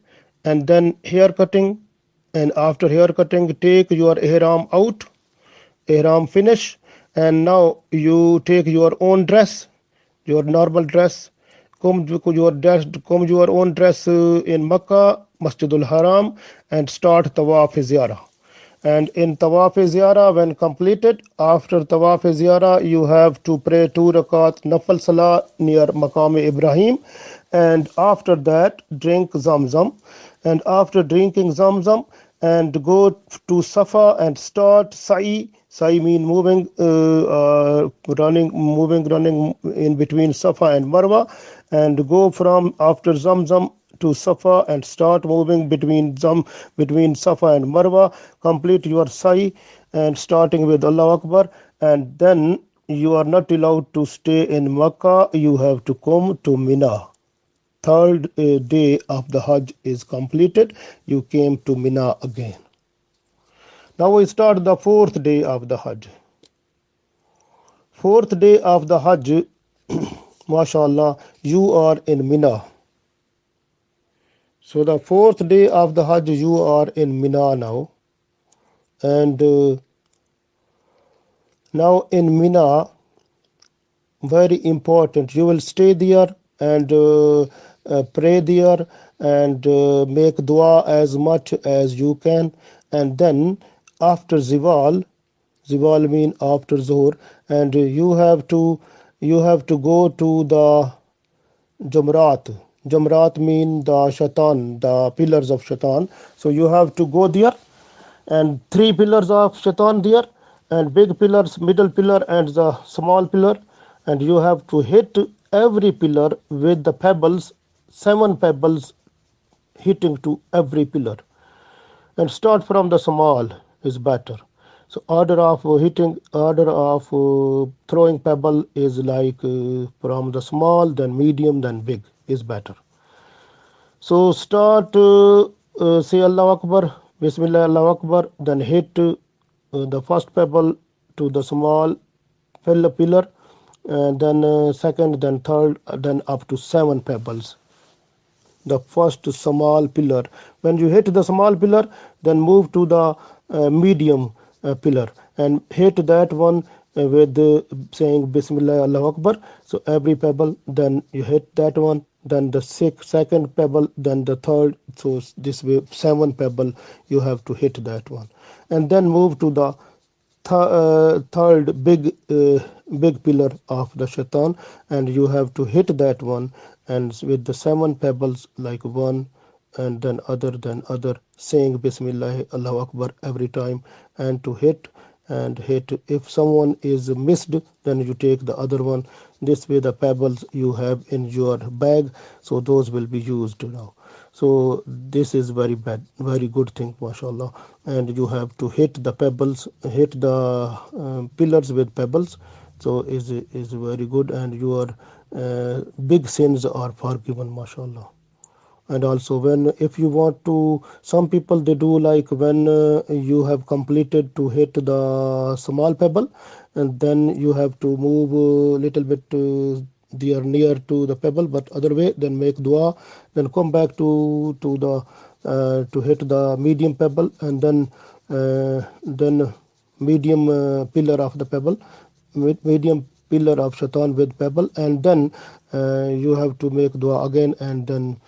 and then hair cutting. And after hair cutting, take your ihram out, ihram finish, and now you take your own dress, your normal dress, come your own dress in Makkah, Masjidul Haram, and start Tawaf-e-Ziyarah. And in Tawaf Ziyara, when completed, after Tawaf Ziyara, you have to pray 2 rakat Nafal Salah near Maqam Ibrahim. And after that, drink Zamzam. And after drinking Zamzam, and go to Safa and start Sa'i. Sa'i mean running in between Safa and Marwa, and go from after Zamzam to Safa and start moving between Safa and Marwa. Complete your Sa'i and starting with Allah Akbar, and then you are not allowed to stay in Makkah. You have to come to Mina. Third day of the Hajj is completed. You came to Mina again. Now we start the fourth day of the Hajj. Fourth day of the Hajj, mashallah, you are in Mina. So the fourth day of the Hajj, you are in Mina now. And now in Mina, very important, you will stay there and pray there and make dua as much as you can. And then after Zival mean after Zuhr, and you have to go to the Jamrat. Jamrat mean the Shaitan, the pillars of Shaitan. So you have to go there, and 3 pillars of Shaitan there, and big pillars, middle pillar, and the small pillar, and you have to hit every pillar with the pebbles, 7 pebbles hitting to every pillar, and start from the small is better. So order of throwing pebble is like from the small, then medium, then big is better. So start say Allah Akbar, Bismillah, Allah Akbar, then hit the first pebble to the small pillar, and then second, then third, then up to 7 pebbles. The first small pillar. When you hit the small pillar, then move to the medium pillar and hit that one with saying Bismillah, Allah Akbar. So every pebble, then you hit that one, then the second pebble, then the third. So this way 7 pebble you have to hit that one, and then move to the third big pillar of the Shaitan, and you have to hit that one, and with the 7 pebbles, like one and then other, saying Bismillah, Allahu Akbar every time, and to hit. If someone is missed, then you take the other one. This way the pebbles you have in your bag, so those will be used now. So this is very good thing, mashallah. And you have to hit the pebbles, hit the pillars with pebbles. So is very good, and your big sins are forgiven, mashallah. And also, when if you want to, some people they do like when you have completed to hit the small pebble, and then you have to move a little bit they are near to the pebble, but other way, then make dua, then come back to the to hit the medium pebble, and then medium pillar of the pebble, medium pillar of Shaitan with pebble, and then you have to make dua again, and then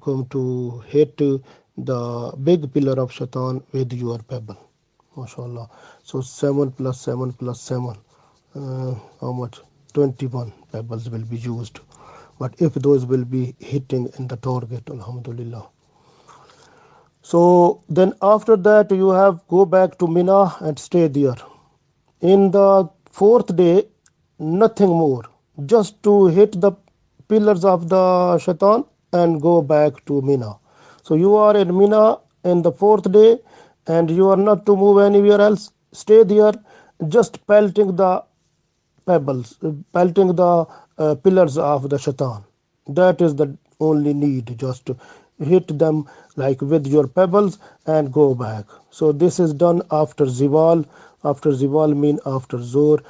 come to hit the big pillar of Shaitan with your pebble, mashallah. So 7 plus 7 plus 7, how much? 21 pebbles will be used, but if those will be hitting in the target, alhamdulillah. So then after that you have go back to Mina and stay there. In the fourth day, nothing more, just to hit the pillars of the Shaitan and go back to Mina. So you are in Mina in the fourth day, and you are not to move anywhere else. Stay there, just pelting the pebbles, pelting the pillars of the Shaitan. That is the only need, just to hit them like with your pebbles and go back. So this is done after Zival. After Zival mean after Zohr.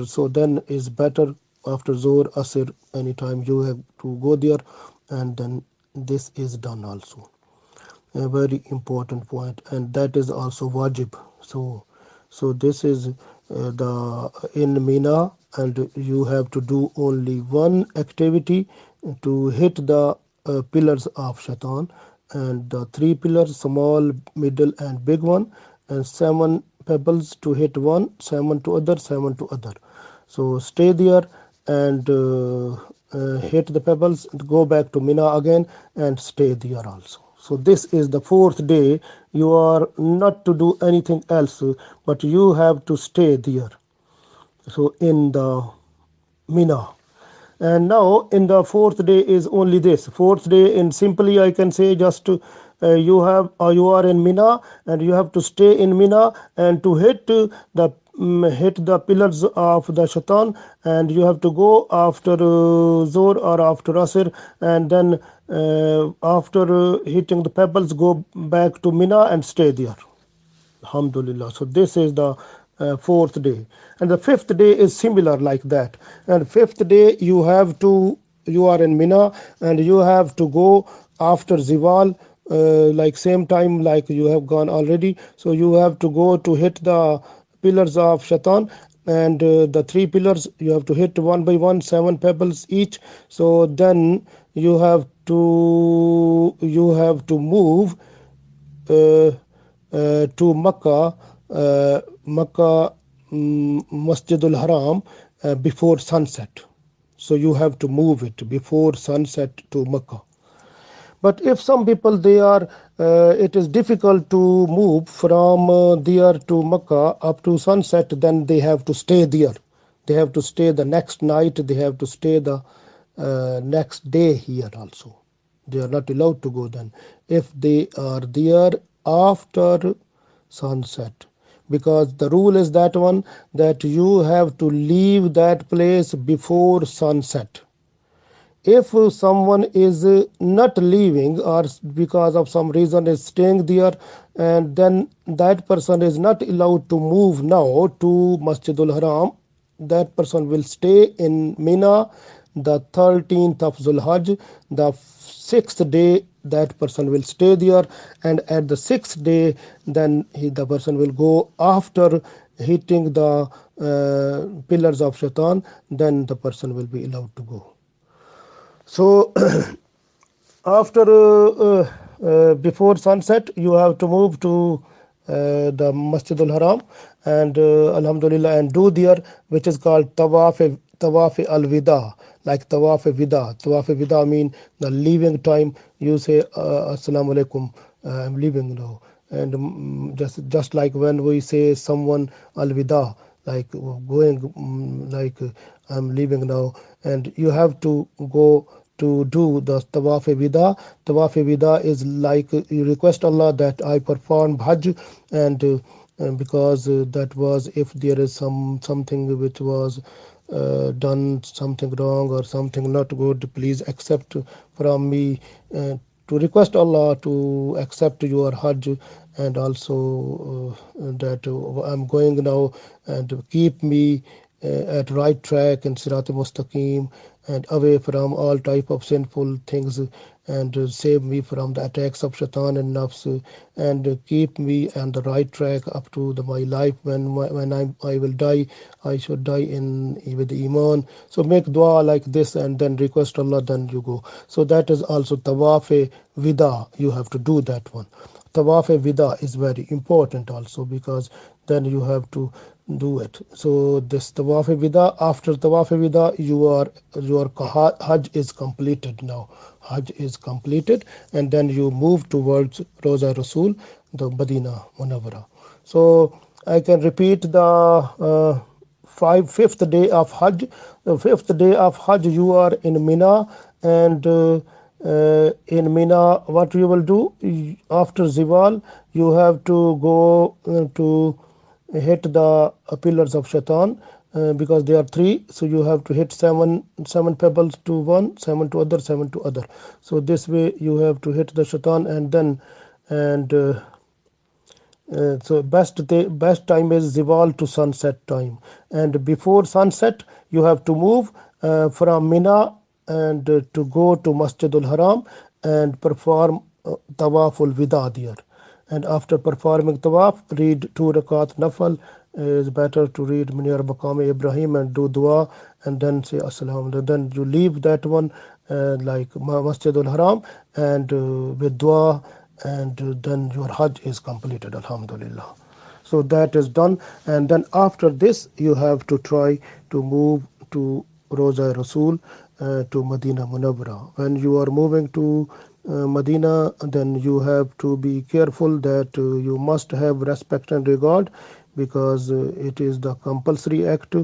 So then is better after Zohr, Asr, anytime you have to go there, and then this is done also. A very important point, and that is also wajib. So this is the in Mina, and you have to do only one activity to hit the pillars of Shaitan, and the three pillars, small, middle, and big one, and seven pebbles to hit one, seven to other, seven to other. So stay there and hit the pebbles, go back to Mina again and stay there also. So this is the fourth day. You are not to do anything else, but you have to stay there. So in the Mina. And now in the fourth day is only this. Fourth day, in simply I can say, just you are in Mina and you have to stay in Mina and to hit the pillars of the shaitan, and you have to go after Zor or after Asr, and then after hitting the pebbles, go back to Mina and stay there. Alhamdulillah. So this is the fourth day, and the fifth day is similar like that. And fifth day you are in Mina and you have to go after Ziwal, like same time like you have gone already. So you have to go to hit the pillars of Shaitan, and the three pillars you have to hit one by one, seven pebbles each. So then you have to move uh, to Makkah, Masjidul Haram before sunset. So you have to move it before sunset to Makkah. But if some people it is difficult to move from there to Makkah up to sunset, then they have to stay there. They have to stay the next night. They have to stay the next day here also. They are not allowed to go then. If they are there after sunset, because the rule is that one, that you have to leave that place before sunset. If someone is not leaving or because of some reason is staying there, and then that person is not allowed to move now to Masjidul Haram, that person will stay in Mina the 13th of Zulhajj, the sixth day. That person will stay there, and at the sixth day then the person will go after hitting the pillars of Shaitan. Then the person will be allowed to go. So after before sunset, you have to move to the Masjidul Haram, and Alhamdulillah, and do there, which is called Tawaf al Wida, like Tawaf Wida. Tawaf Wida mean the leaving time. You say Assalamu alaikum, I'm leaving now, and just like when we say someone al Wida, like going, like I'm leaving now, and you have to go to do the Tawaf Wida. Tawaf Wida is like you request Allah that I perform Hajj, and because that was, if there is something which was done something wrong or something not good, please accept from me, to request Allah to accept your Hajj, and also that I'm going now, and keep me at right track and Sirat Mustaqim, and away from all type of sinful things, and save me from the attacks of Shaitan and Nafs, and keep me on the right track up to my life. When I will die, I should die in with Iman. So make dua like this and then request Allah, then you go. So that is also Tawaf Wida. You have to do that one. Tawaf Wida is very important also, because then you have to do it. So this Tawaf Wida, after Tawaf Wida, your Hajj is completed now. Hajj is completed, and then you move towards Roza Rasul, the Medina Munawwara. So I can repeat the fifth day of Hajj. The fifth day of Hajj, you are in Mina, and in Mina, what you will do after Ziwal, you have to go to hit the pillars of Shaitan, because there are three. So you have to hit seven pebbles to one, seven to other, seven to other. So this way you have to hit the Shaitan, and then so best time is Ziwal to sunset time, and before sunset you have to move from Mina and to go to Masjidul Haram and perform Tawaful Wida there. And after performing Tawaf, read 2 rakat Nafal. Is better to read Miniyar Maqam Ibrahim and do dua, and then say Assalamu. Then you leave that one like Masjid al-Haram, and with dua, and then your Hajj is completed, alhamdulillah. So that is done, and then after this you have to try to move to Roza Rasul, to Medina Munawwara. When you are moving to Medina, then you have to be careful that you must have respect and regard, because it is the compulsory act,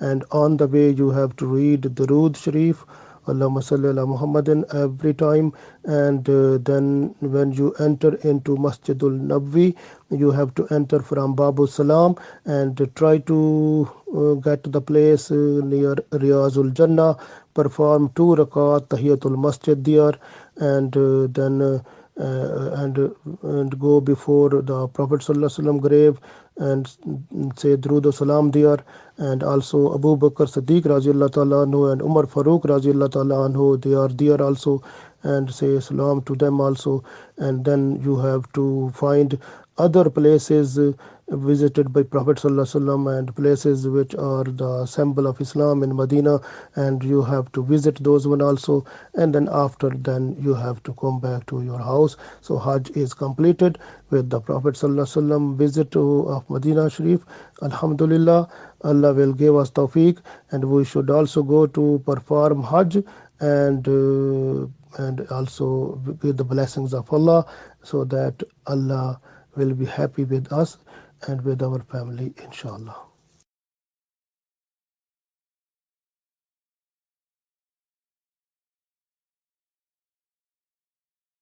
and on the way you have to read Durood Sharif, Allahumma salli ala Muhammadin, every time. And then when you enter into Masjidul Nabwi, you have to enter from Babu Salam, and try to get to the place near Riyazul Jannah, perform 2 rakat Tahiyatul Masjid there, and then and go before the Prophet ﷺ grave, and say Durood Salam there. And also Abu Bakr Siddiq Raziallahu Ta'ala anhu and Umar Farooq Raziallahu Ta'ala anhu, they are there also, and say salam to them also. And then you have to find other places visited by Prophet ﷺ, and places which are the symbol of Islam in Medina, and you have to visit those one also. And then after then you have to come back to your house. So Hajj is completed with the Prophet ﷺ visit of Medina Sharif, alhamdulillah. Allah will give us tawfiq, and we should also go to perform Hajj, and also with the blessings of Allah, so that Allah will be happy with us and with our family, inshallah.